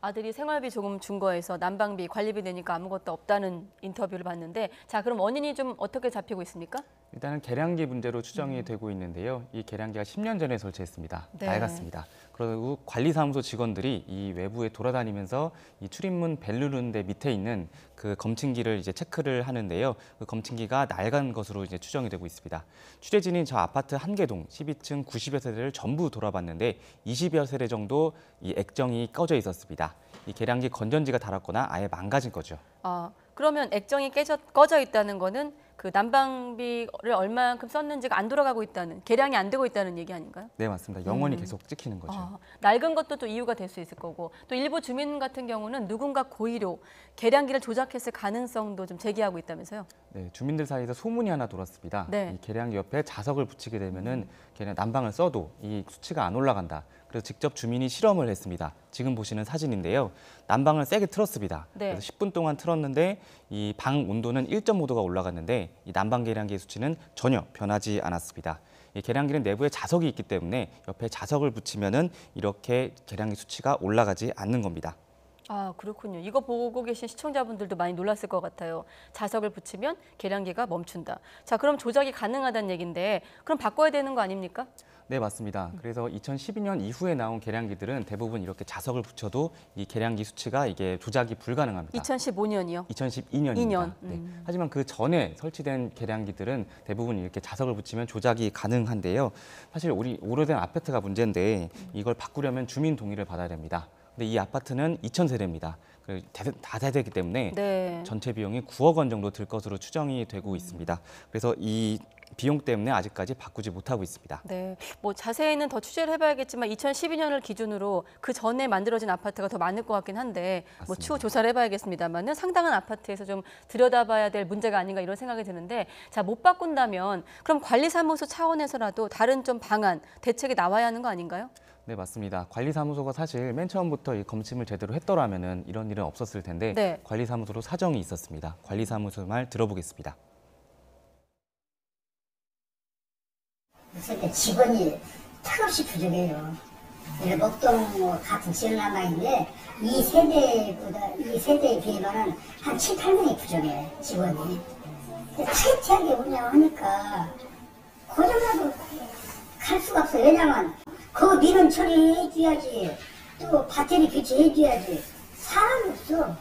A: 아들이 생활비 조금 준 거에서 난방비, 관리비 내니까 아무것도 없다는 인터뷰를 봤는데 자, 그럼 원인이 좀 어떻게 잡히고 있습니까?
F: 일단은 계량기 문제로 추정이 되고 있는데요. 이 계량기가 10년 전에 설치했습니다.
A: 네.
F: 낡았습니다. 그리고 관리사무소 직원들이 이 외부에 돌아다니면서 이 출입문 벨 누르는 데 밑에 있는 그 검침기를 이제 체크를 하는데요. 그 검침기가 낡은 것으로 이제 추정이 되고 있습니다. 취재진이 저 아파트 한 개동 12층 90여 세대를 전부 돌아봤는데 20여 세대 정도 이 액정이 꺼져 있었습니다. 이 계량기 건전지가 닳았거나 아예 망가진 거죠.
A: 그러면 액정이 꺼져 있다는 거는 그 난방비를 얼마만큼 썼는지가 안 돌아가고 있다는, 계량이 안 되고 있다는 얘기 아닌가요?
F: 네, 맞습니다. 영원히 계속 찍히는 거죠.
A: 낡은 것도 또 이유가 될 수 있을 거고 또 일부 주민 같은 경우는 누군가 고의로 계량기를 조작했을 가능성도 좀 제기하고 있다면서요?
F: 네, 주민들 사이에서 소문이 하나 돌았습니다.
A: 네.
F: 이 계량기 옆에 자석을 붙이게 되면은 걔네 난방을 써도 이 수치가 안 올라간다. 그래서 직접 주민이 실험을 했습니다. 지금 보시는 사진인데요. 난방을 세게 틀었습니다.
A: 네.
F: 그래서 10분 동안 틀었는데 이 방 온도는 1.5도가 올라갔는데 이 난방 계량기의 수치는 전혀 변하지 않았습니다. 이 계량기는 내부에 자석이 있기 때문에 옆에 자석을 붙이면은 이렇게 계량기 수치가 올라가지 않는 겁니다.
A: 그렇군요. 이거 보고 계신 시청자분들도 많이 놀랐을 것 같아요. 자석을 붙이면 계량기가 멈춘다. 자, 그럼 조작이 가능하다는 얘기인데 그럼 바꿔야 되는 거 아닙니까?
F: 네, 맞습니다. 그래서 2012년 이후에 나온 계량기들은 대부분 이렇게 자석을 붙여도 이 계량기 수치가 이게 조작이 불가능합니다.
A: 2015년이요?
F: 2012년입니다.
A: 2년.
F: 네. 하지만 그 전에 설치된 계량기들은 대부분 이렇게 자석을 붙이면 조작이 가능한데요. 사실 우리 오래된 아파트가 문제인데 이걸 바꾸려면 주민 동의를 받아야 됩니다. 근데 이 아파트는 2,000세대입니다. 다세대이기 때문에
A: 네.
F: 전체 비용이 9억 원 정도 들 것으로 추정이 되고 있습니다. 그래서 이 비용 때문에 아직까지 바꾸지 못하고 있습니다.
A: 네, 뭐 자세히는 더 취재를 해봐야겠지만 2012년을 기준으로 그 전에 만들어진 아파트가 더 많을 것 같긴 한데 뭐 추후 조사를 해봐야겠습니다만은 상당한 아파트에서 좀 들여다봐야 될 문제가 아닌가 이런 생각이 드는데 자, 못 바꾼다면 그럼 관리사무소 차원에서라도 다른 좀 방안, 대책이 나와야 하는 거 아닌가요?
F: 네, 맞습니다. 관리사무소가 사실 맨 처음부터 이 검침을 제대로 했더라면은 이런 일은 없었을 텐데
A: 네.
F: 관리사무소로 사정이 있었습니다. 관리사무소 말 들어보겠습니다.
G: 요새 직원이 턱없이 부족해요. 목동 같은 지역 남아있는데 이 세대에 비해서는 한 7, 8명이 부족해, 직원이. 타이트하게 운영하니까 고정라도 갈 수가 없어. 왜냐면 그 민원 처리해줘야지, 또 배터리 교체해줘야지, 사람이 없어.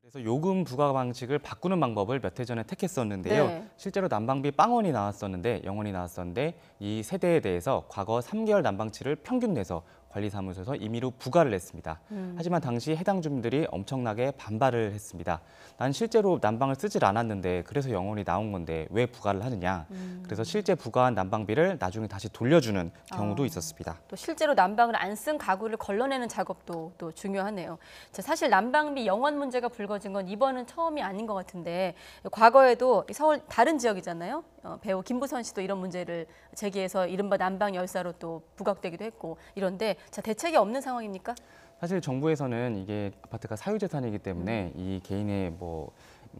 F: 그래서 요금 부과 방식을 바꾸는 방법을 몇 해 전에 택했었는데요.
A: 네.
F: 실제로 난방비 0원이 나왔었는데 0원이 나왔었는데 이 세대에 대해서 과거 3개월 난방치를 평균 내서 관리사무소에서 임의로 부과를 했습니다. 하지만 당시 해당 주민들이 엄청나게 반발을 했습니다. 난 실제로 난방을 쓰질 않았는데 그래서 0원이 나온 건데 왜 부과를 하느냐. 그래서 실제 부과한 난방비를 나중에 다시 돌려주는 경우도 있었습니다.
A: 또 실제로 난방을 안 쓴 가구를 걸러내는 작업도 또 중요하네요. 자, 사실 난방비 0원 문제가 불거진 건 이번은 처음이 아닌 것 같은데 과거에도 서울 다른 지역이잖아요. 배우 김부선 씨도 이런 문제를 제기해서 이른바 난방 열사로 또 부각되기도 했고 이런데 자, 대책이 없는 상황입니까?
F: 사실 정부에서는 이게 아파트가 사유재산이기 때문에 이 개인의 뭐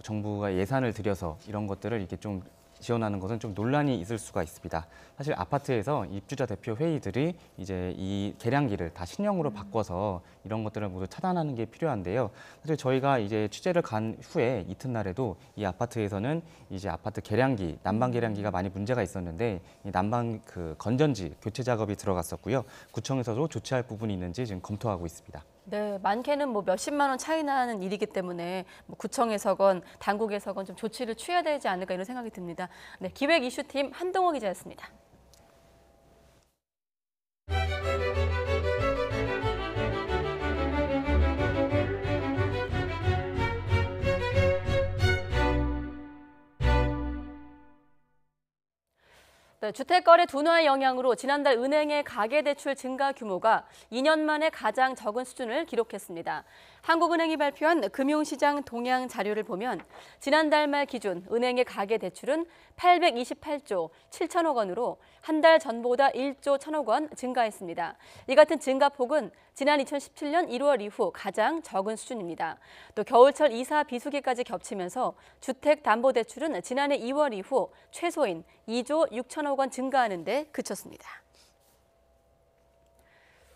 F: 정부가 예산을 들여서 이런 것들을 이렇게 좀 지원하는 것은 좀 논란이 있을 수가 있습니다. 사실 아파트에서 입주자 대표 회의들이 이제 이 계량기를 다 신형으로 바꿔서 이런 것들을 모두 차단하는 게 필요한데요. 사실 저희가 이제 취재를 간 후에 이튿날에도 이 아파트에서는 이제 아파트 계량기, 난방 계량기가 많이 문제가 있었는데 이 난방 그 건전지 교체 작업이 들어갔었고요. 구청에서도 조치할 부분이 있는지 지금 검토하고 있습니다.
A: 네, 많게는 뭐 몇십만 원 차이 나는 일이기 때문에 뭐 구청에서건 당국에서건 좀 조치를 취해야 되지 않을까 이런 생각이 듭니다. 네, 기획 이슈팀 한동호 기자였습니다. 네, 주택거래 둔화의 영향으로 지난달 은행의 가계대출 증가 규모가 2년 만에 가장 적은 수준을 기록했습니다. 한국은행이 발표한 금융시장 동향 자료를 보면 지난달 말 기준 은행의 가계대출은 828조 7천억 원으로 한 달 전보다 1조 1천억 원 증가했습니다. 이 같은 증가폭은 지난 2017년 1월 이후 가장 적은 수준입니다. 또 겨울철 이사 비수기까지 겹치면서 주택담보대출은 지난해 2월 이후 최소인 2조 6천억 원 증가하는 데 그쳤습니다.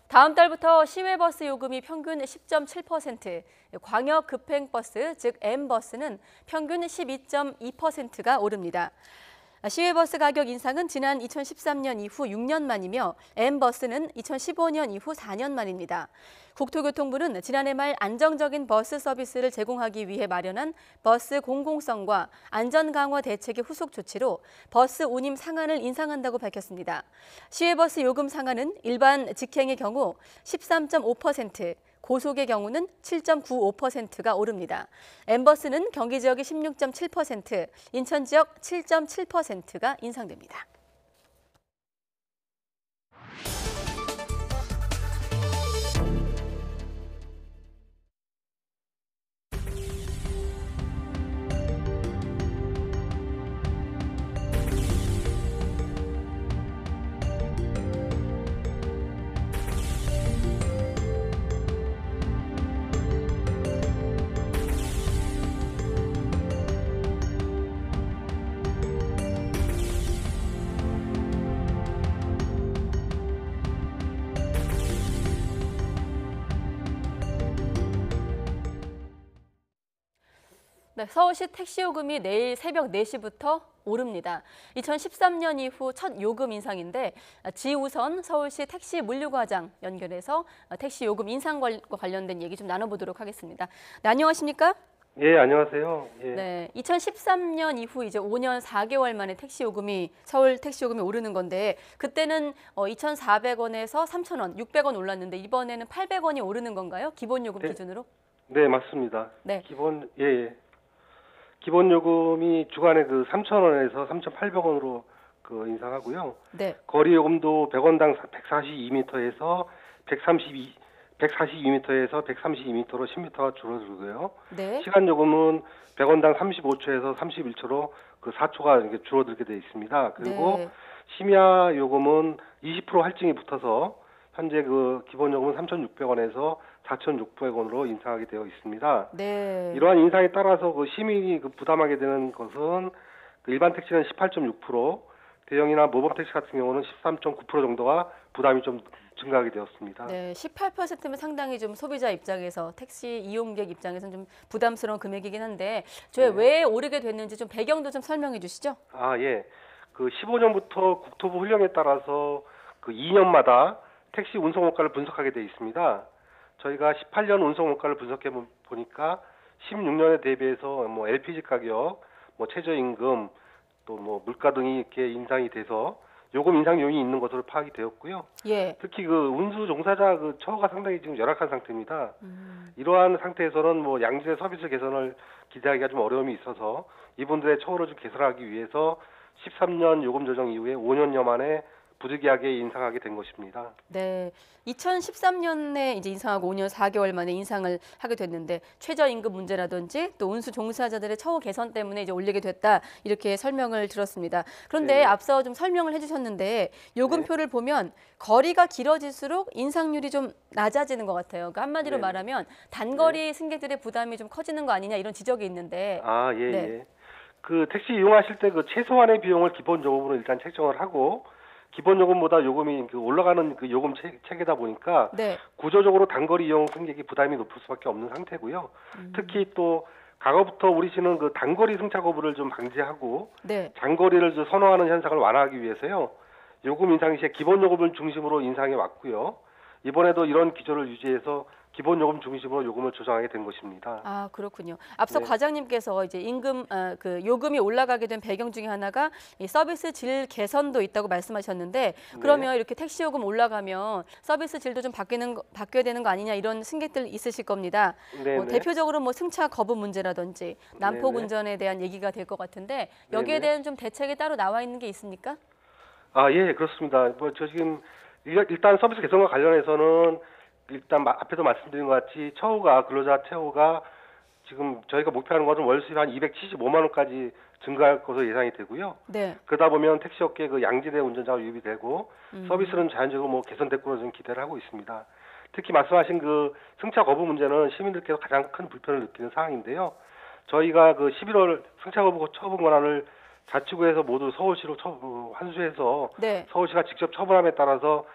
A: 다음 달부터 시외버스 요금이 평균 10.7%, 광역급행버스, 즉 M버스는 평균 12.2%가 오릅니다. 시외버스 가격 인상은 지난 2013년 이후 6년 만이며 M버스는 2015년 이후 4년 만입니다. 국토교통부는 지난해 말 안정적인 버스 서비스를 제공하기 위해 마련한 버스 공공성과 안전 강화 대책의 후속 조치로 버스 운임 상한을 인상한다고 밝혔습니다. 시외버스 요금 상한은 일반 직행의 경우 13.5%, 고속의 경우는 7.95%가 오릅니다. M버스는 경기 지역이 16.7%, 인천 지역 7.7%가 인상됩니다. 네, 서울시 택시요금이 내일 새벽 4시부터 오릅니다. 2013년 이후 첫 요금 인상인데 지우선 서울시 택시 물류과장 연결해서 택시 요금 인상과 관련된 얘기 좀 나눠보도록 하겠습니다. 네, 안녕하십니까?
H: 예, 안녕하세요. 예.
A: 네, 2013년 이후 이제 5년 4개월 만에 서울 택시요금이 오르는 건데 그때는 2,400원에서 3,000원, 600원 올랐는데 이번에는 800원이 오르는 건가요? 기본 요금 기준으로?
H: 네, 맞습니다.
A: 네.
H: 기본 요금이 주간에 3,000원에서 3,800원으로 인상하고요.
A: 네.
H: 거리 요금도 100원당 142m에서 142m에서 132m로 10m가 줄어들고요.
A: 네.
H: 시간 요금은 100원당 35초에서 31초로 4초가 이렇게 줄어들게 돼 있습니다. 그리고
A: 네.
H: 심야 요금은 20% 할증이 붙어서 현재 기본 요금은 3,600원에서 4,600원으로 인상하게 되어 있습니다.
A: 네.
H: 이러한 인상에 따라서 시민이 부담하게 되는 것은 일반 택시는 18.6%, 대형이나 모범 택시 같은 경우는 13.9% 정도가 부담이 좀 증가하게 되었습니다.
A: 네, 18%면 상당히 좀 소비자 입장에서 택시 이용객 입장에서는 좀 부담스러운 금액이긴 한데 왜 오르게 됐는지 좀 배경도 좀 설명해 주시죠.
H: 아, 예. 15년부터 국토부 훈령에 따라서 2년마다 택시 운송 원가를 분석하게 돼 있습니다. 저희가 18년 운송 원가를 분석해 보니까 16년에 대비해서 LPG 가격, 최저임금, 또 물가 등이 이렇게 인상이 돼서 요금 인상 요인이 있는 것으로 파악이 되었고요.
A: 예.
H: 특히 운수 종사자 처우가 상당히 지금 열악한 상태입니다. 이러한 상태에서는 양질의 서비스 개선을 기대하기가 좀 어려움이 있어서 이분들의 처우를 좀 개선하기 위해서 13년 요금 조정 이후에 5년여 만에 부득이하게 인상하게 된 것입니다.
A: 네, 2013년에 이제 인상하고 5년 4개월 만에 인상을 하게 됐는데 최저임금 문제라든지 또 운수 종사자들의 처우 개선 때문에 이제 올리게 됐다 이렇게 설명을 들었습니다. 그런데
H: 네.
A: 앞서 좀 설명을 해주셨는데 요금표를 보면 거리가 길어질수록 인상률이 좀 낮아지는 것 같아요. 그러니까 한마디로
H: 네.
A: 말하면 단거리 승객들의 부담이 좀 커지는 거 아니냐 이런 지적이 있는데.
H: 아, 예,
A: 네.
H: 예. 그 택시 이용하실 때 그 최소한의 비용을 기본 요금으로 일단 책정을 하고 기본 요금보다 요금이 그 올라가는 그 요금 체계다 보니까
A: 네.
H: 구조적으로 단거리 이용 승객이 부담이 높을 수밖에 없는 상태고요. 특히 또 과거부터 우리 시는 그 단거리 승차 거부를 좀 방지하고
A: 네.
H: 장거리를 좀 선호하는 현상을 완화하기 위해서요. 요금 인상 시에 기본 요금을 중심으로 인상해 왔고요. 이번에도 이런 기조를 유지해서 기본 요금 중심으로 요금을 조정하게 된 것입니다.
A: 아, 그렇군요. 앞서
H: 네.
A: 과장님께서 이제 그 요금이 올라가게 된 배경 중에 하나가 이 서비스 질 개선도 있다고 말씀하셨는데 그러면 이렇게 택시 요금 올라가면 서비스 질도 좀 바뀌어야 되는 거 아니냐 이런 승객들 있으실 겁니다. 대표적으로 뭐 승차 거부 문제라든지 난폭 운전에 대한 얘기가 될 것 같은데 여기에 대한 좀 대책이 따로 나와 있는 게 있습니까?
H: 아, 예, 그렇습니다. 뭐 저 지금 일단 서비스 개선과 관련해서는 일단 앞에도 말씀드린 것 같이 근로자 처우가 지금 저희가 목표하는 것은 월 수입 한 275만 원까지 증가할 것으로 예상이 되고요.
A: 네.
H: 그러다 보면 택시업계 그 양질의 운전자가 유입이 되고 서비스는 자연적으로 뭐 개선될 거로 좀 기대를 하고 있습니다. 특히 말씀하신 그 승차 거부 문제는 시민들께서 가장 큰 불편을 느끼는 사항인데요. 저희가 그 11월 승차 거부 처분 권한을 자치구에서 모두 서울시로 환수해서
A: 네.
H: 서울시가 직접 처분함에 따라서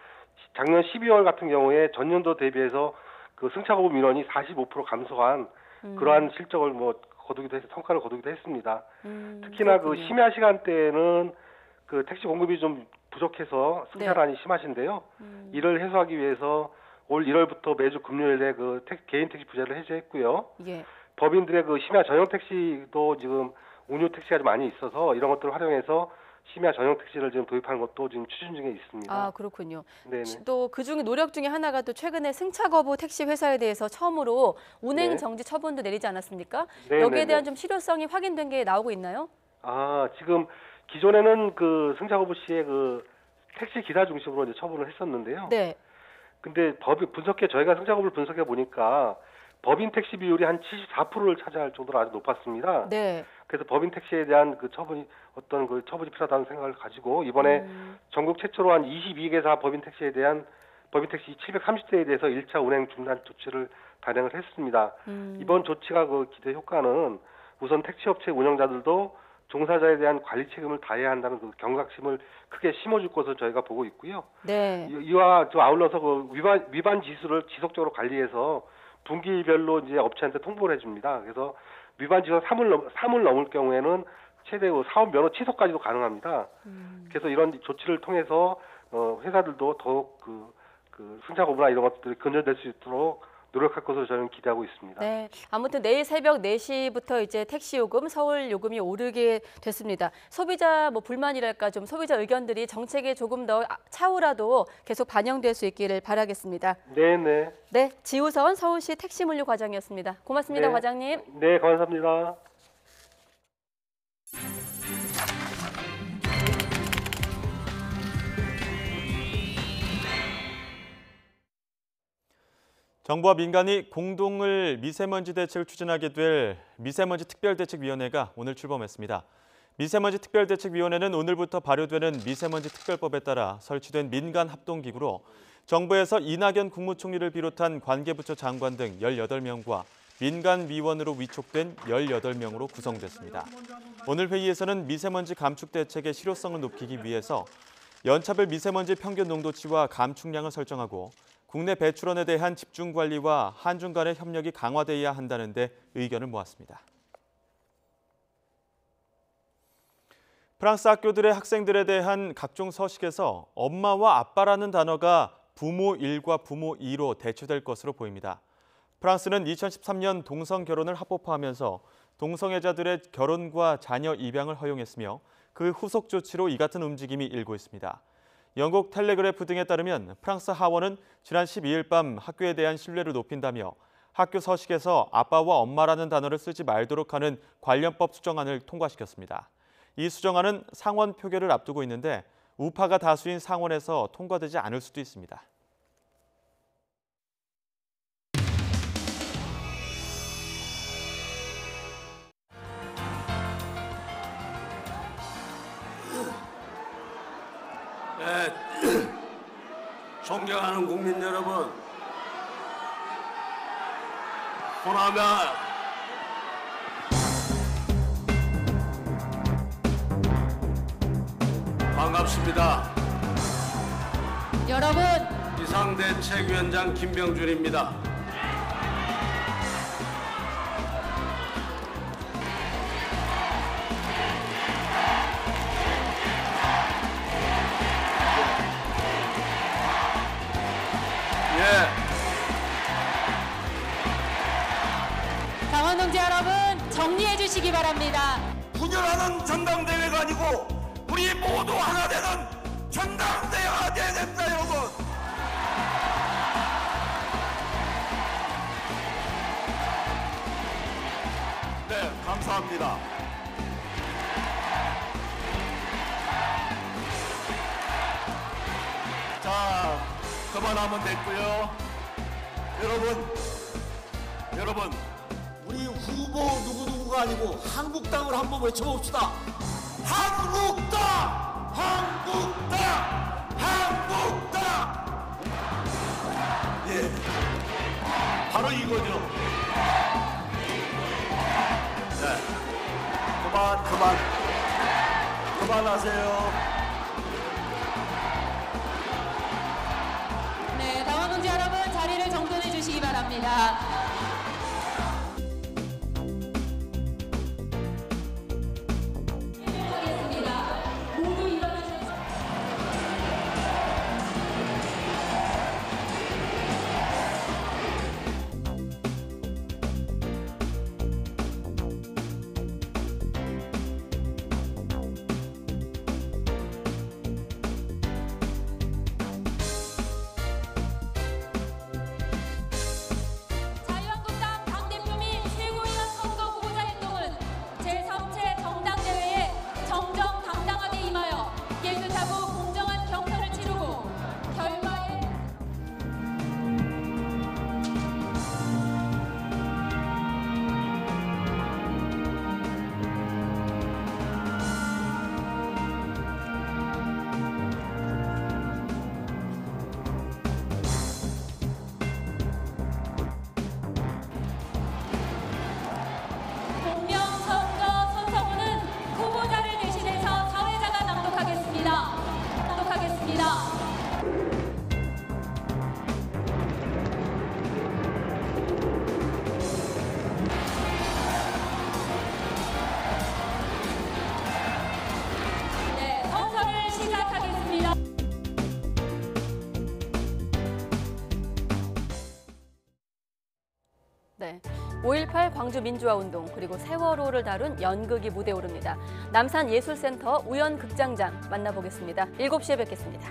H: 작년 12월 같은 경우에 전년도 대비해서 그 승차 거부 민원이 45% 감소한 그러한 실적을 뭐 성과를 거두기도 했습니다. 특히나 그 심야 시간대에는 그 택시 공급이 좀 부족해서 승차난이 심하신데요. 이를 해소하기 위해서 올 1월부터 매주 금요일에 그 개인 택시 부재를 해제했고요.
A: 예.
H: 법인들의 그 심야 전용 택시도 지금 운유 택시가 좀 많이 있어서 이런 것들을 활용해서 심야 전용 택시를 지금 도입하는 것도 지금 추진 중에 있습니다.
A: 아, 그렇군요.
H: 네네.
A: 또 그중에 노력 중에 하나가 또 최근에 승차 거부 택시 회사에 대해서 처음으로 운행
H: 네.
A: 정지 처분도 내리지 않았습니까?
H: 네네네.
A: 여기에 대한 좀 실효성이 확인된 게 나오고 있나요?
H: 아, 지금 기존에는 그 승차 거부 시에 그 택시 기사 중심으로 이제 처분을 했었는데요.
A: 네.
H: 근데 저희가 승차 거부를 분석해 보니까 법인 택시 비율이 한 74%를 차지할 정도로 아주 높았습니다.
A: 네.
H: 그래서 법인 택시에 대한 그 처분이 필요하다는 생각을 가지고 이번에 전국 최초로 한 22개사 법인 택시 730대에 대해서 1차 운행 중단 조치를 단행을 했습니다. 이번 조치가 그 기대 효과는 우선 택시업체 운영자들도 종사자에 대한 관리 책임을 다해야 한다는 그 경각심을 크게 심어줄 것으로 저희가 보고 있고요.
A: 네.
H: 이와 아울러서 그 위반 지수를 지속적으로 관리해서 분기별로 이제 업체한테 통보를 해줍니다. 그래서 위반 지수가 3을 넘을 경우에는 최대 사업 면허 취소까지도 가능합니다. 그래서 이런 조치를 통해서 회사들도 더욱 그 승차 거부나 이런 것들이 근절될 수 있도록 노력할 것으로 저는 기대하고 있습니다.
A: 네, 아무튼 내일 새벽 4시부터 이제 택시 요금, 서울 요금이 오르게 됐습니다. 소비자 불만이랄까 좀 소비자 의견들이 정책에 조금 더 차후라도 계속 반영될 수 있기를 바라겠습니다.
H: 네네.
A: 네, 지우선 서울시 택시물류 과장이었습니다. 고맙습니다,
H: 네.
A: 과장님.
H: 네, 감사합니다.
B: 정부와 민간이 공동을 미세먼지 대책을 추진하게 될 미세먼지 특별대책위원회가 오늘 출범했습니다. 미세먼지 특별대책위원회는 오늘부터 발효되는 미세먼지 특별법에 따라 설치된 민간 합동기구로 정부에서 이낙연 국무총리를 비롯한 관계부처 장관 등 18명과 민간 위원으로 위촉된 18명으로 구성됐습니다. 오늘 회의에서는 미세먼지 감축 대책의 실효성을 높이기 위해서 연차별 미세먼지 평균 농도치와 감축량을 설정하고 국내 배출원에 대한 집중 관리와 한중 간의 협력이 강화돼야 한다는 데 의견을 모았습니다. 프랑스 학교들의 학생들에 대한 각종 서식에서 엄마와 아빠라는 단어가 부모 1과 부모 2로 대체될 것으로 보입니다. 프랑스는 2013년 동성 결혼을 합법화하면서 동성애자들의 결혼과 자녀 입양을 허용했으며 그 후속 조치로 이 같은 움직임이 일고 있습니다. 영국 텔레그래프 등에 따르면 프랑스 하원은 지난 12일 밤 학교에 대한 신뢰를 높인다며 학교 서식에서 아빠와 엄마라는 단어를 쓰지 말도록 하는 관련법 수정안을 통과시켰습니다. 이 수정안은 상원 표결을 앞두고 있는데 우파가 다수인 상원에서 통과되지 않을 수도 있습니다.
J: 존경하는 국민 여러분, 호남아 반갑습니다.
X: 여러분,
J: 비상대책위원장 김병준입니다.
X: 당원 동지 여러분, 정리해 주시기 바랍니다.
J: 분열하는 전당대회가 아니고 우리 모두 하나 되는 전당대회가 돼야 됩니다, 여러분. 네, 감사합니다. 자, 그만하면 됐고요. 여러분, 우리 후보 누구누구가 아니고 한국당을 한번 외쳐봅시다. 한국당! 한국당! 한국당! 예, 바로 이거죠. 네, 그만하세요.
X: 네, 당원 동지 여러분, 자리를 정돈해 주시기 바랍니다. 자유한국당 당대표 및 최고위원 선거 후보자 행동은 제3체 정당대회에 정정당당하게 임하여 깨끗하고 공정한 경선을 치르고 결과에 공명선거 선서문은 후보자를 대신해서 사회자가 낭독하겠습니다. 네, 선서를 시작하겠습니다.
A: 네, 5.18 광주 민주화운동 그리고 세월호를 다룬 연극이 무대에 오릅니다. 남산예술센터 우연극장장 만나보겠습니다. 7시에 뵙겠습니다.